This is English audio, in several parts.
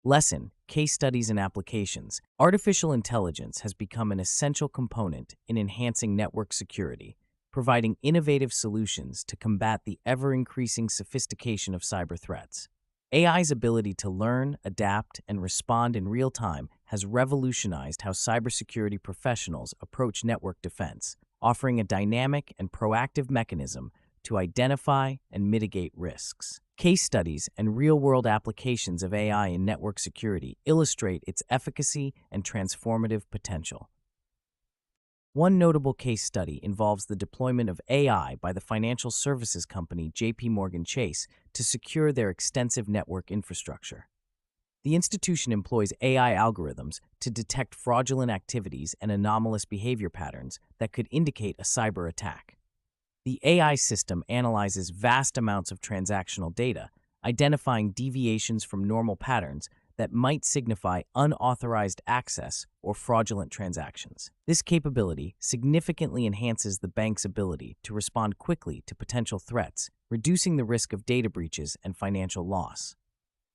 Lesson: Case Studies and Applications. Artificial intelligence has become an essential component in enhancing network security, providing innovative solutions to combat the ever-increasing sophistication of cyber threats. AI's ability to learn, adapt, and respond in real time has revolutionized how cybersecurity professionals approach network defense, offering a dynamic and proactive mechanism to identify and mitigate risks. Case studies and real-world applications of AI in network security illustrate its efficacy and transformative potential. One notable case study involves the deployment of AI by the financial services company JP Chase to secure their extensive network infrastructure. The institution employs AI algorithms to detect fraudulent activities and anomalous behavior patterns that could indicate a cyber attack. The AI system analyzes vast amounts of transactional data, identifying deviations from normal patterns that might signify unauthorized access or fraudulent transactions. This capability significantly enhances the bank's ability to respond quickly to potential threats, reducing the risk of data breaches and financial loss.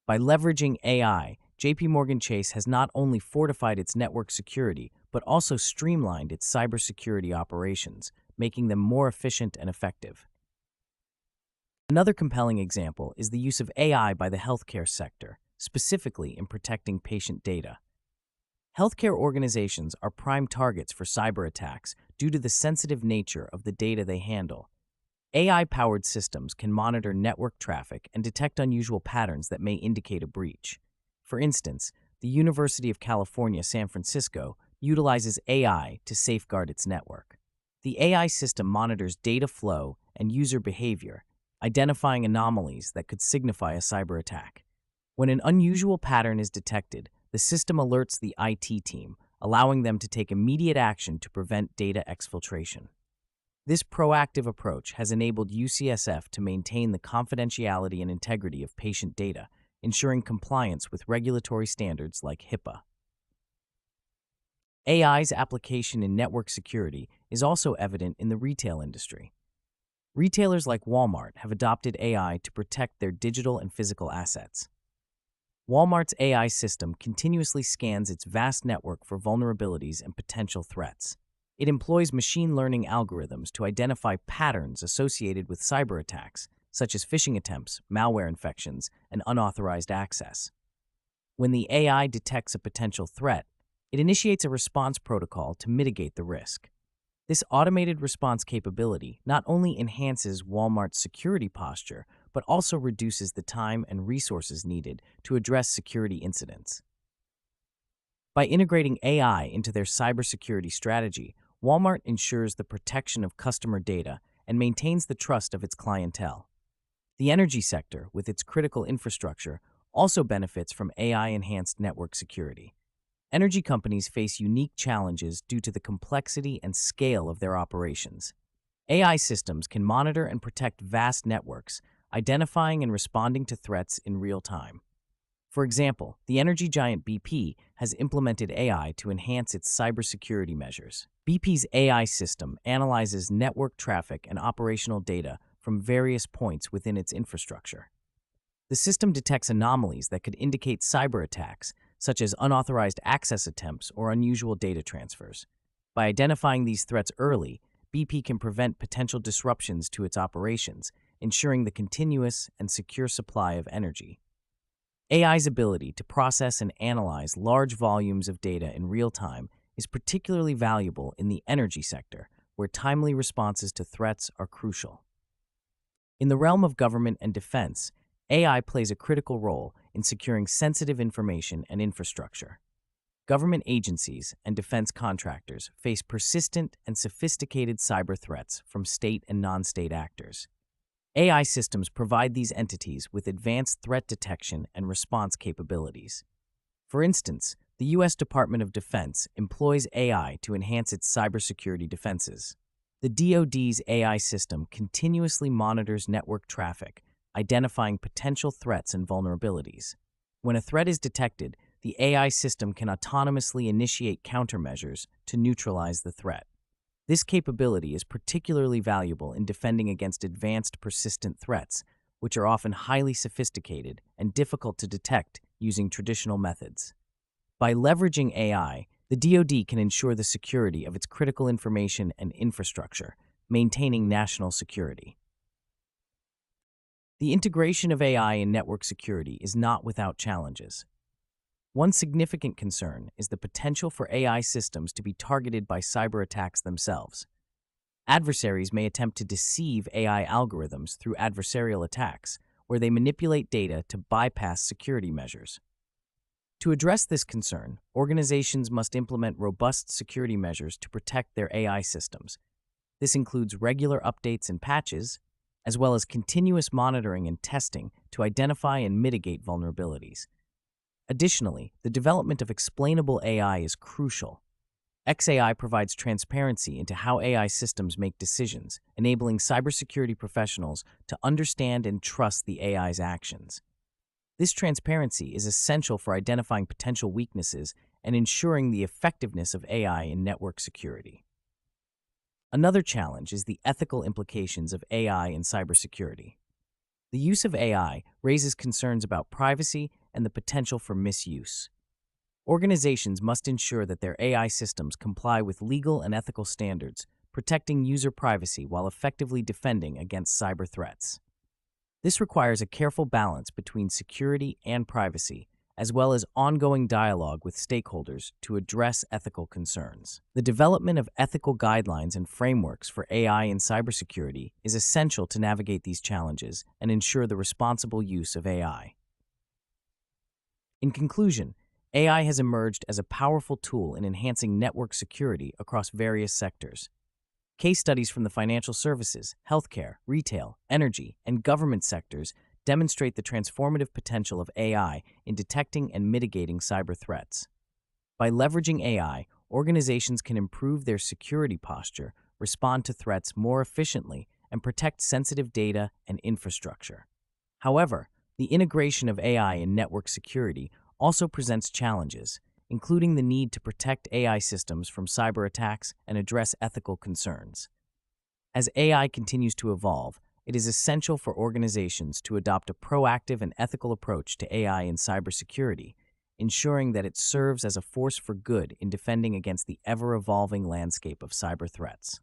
By leveraging AI, JP Chase has not only fortified its network security, but also streamlined its cybersecurity operations, making them more efficient and effective. Another compelling example is the use of AI by the healthcare sector, specifically in protecting patient data. Healthcare organizations are prime targets for cyber attacks due to the sensitive nature of the data they handle. AI-powered systems can monitor network traffic and detect unusual patterns that may indicate a breach. For instance, the University of California, San Francisco utilizes AI to safeguard its network. The AI system monitors data flow and user behavior, identifying anomalies that could signify a cyber attack. When an unusual pattern is detected, the system alerts the IT team, allowing them to take immediate action to prevent data exfiltration. This proactive approach has enabled UCSF to maintain the confidentiality and integrity of patient data, ensuring compliance with regulatory standards like HIPAA. AI's application in network security is also evident in the retail industry. Retailers like Walmart have adopted AI to protect their digital and physical assets. Walmart's AI system continuously scans its vast network for vulnerabilities and potential threats. It employs machine learning algorithms to identify patterns associated with cyber attacks, such as phishing attempts, malware infections, and unauthorized access. When the AI detects a potential threat, it initiates a response protocol to mitigate the risk. This automated response capability not only enhances Walmart's security posture, but also reduces the time and resources needed to address security incidents. By integrating AI into their cybersecurity strategy, Walmart ensures the protection of customer data and maintains the trust of its clientele. The energy sector, with its critical infrastructure, also benefits from AI-enhanced network security. Energy companies face unique challenges due to the complexity and scale of their operations. AI systems can monitor and protect vast networks, identifying and responding to threats in real time. For example, the energy giant BP has implemented AI to enhance its cybersecurity measures. BP's AI system analyzes network traffic and operational data from various points within its infrastructure. The system detects anomalies that could indicate cyber attacks, such as unauthorized access attempts or unusual data transfers. By identifying these threats early, BP can prevent potential disruptions to its operations, ensuring the continuous and secure supply of energy. AI's ability to process and analyze large volumes of data in real time is particularly valuable in the energy sector, where timely responses to threats are crucial. In the realm of government and defense, AI plays a critical role in securing sensitive information and infrastructure. Government agencies and defense contractors face persistent and sophisticated cyber threats from state and non-state actors. AI systems provide these entities with advanced threat detection and response capabilities. For instance, the U.S. Department of Defense employs AI to enhance its cybersecurity defenses. The DoD's AI system continuously monitors network traffic, identifying potential threats and vulnerabilities. When a threat is detected, the AI system can autonomously initiate countermeasures to neutralize the threat. This capability is particularly valuable in defending against advanced persistent threats, which are often highly sophisticated and difficult to detect using traditional methods. By leveraging AI, the DoD can ensure the security of its critical information and infrastructure, maintaining national security. The integration of AI in network security is not without challenges. One significant concern is the potential for AI systems to be targeted by cyber attacks themselves. Adversaries may attempt to deceive AI algorithms through adversarial attacks, where they manipulate data to bypass security measures. To address this concern, organizations must implement robust security measures to protect their AI systems. This includes regular updates and patches, as well as continuous monitoring and testing to identify and mitigate vulnerabilities. Additionally, the development of explainable AI is crucial. XAI provides transparency into how AI systems make decisions, enabling cybersecurity professionals to understand and trust the AI's actions. This transparency is essential for identifying potential weaknesses and ensuring the effectiveness of AI in network security. Another challenge is the ethical implications of AI in cybersecurity. The use of AI raises concerns about privacy and the potential for misuse. Organizations must ensure that their AI systems comply with legal and ethical standards, protecting user privacy while effectively defending against cyber threats. This requires a careful balance between security and privacy, as well as ongoing dialogue with stakeholders to address ethical concerns. The development of ethical guidelines and frameworks for AI in cybersecurity is essential to navigate these challenges and ensure the responsible use of AI. In conclusion, AI has emerged as a powerful tool in enhancing network security across various sectors. Case studies from the financial services, healthcare, retail, energy, and government sectors demonstrate the transformative potential of AI in detecting and mitigating cyber threats. By leveraging AI, organizations can improve their security posture, respond to threats more efficiently, and protect sensitive data and infrastructure. However, the integration of AI in network security also presents challenges, including the need to protect AI systems from cyber attacks and address ethical concerns. As AI continues to evolve, it is essential for organizations to adopt a proactive and ethical approach to AI in cybersecurity, ensuring that it serves as a force for good in defending against the ever-evolving landscape of cyber threats.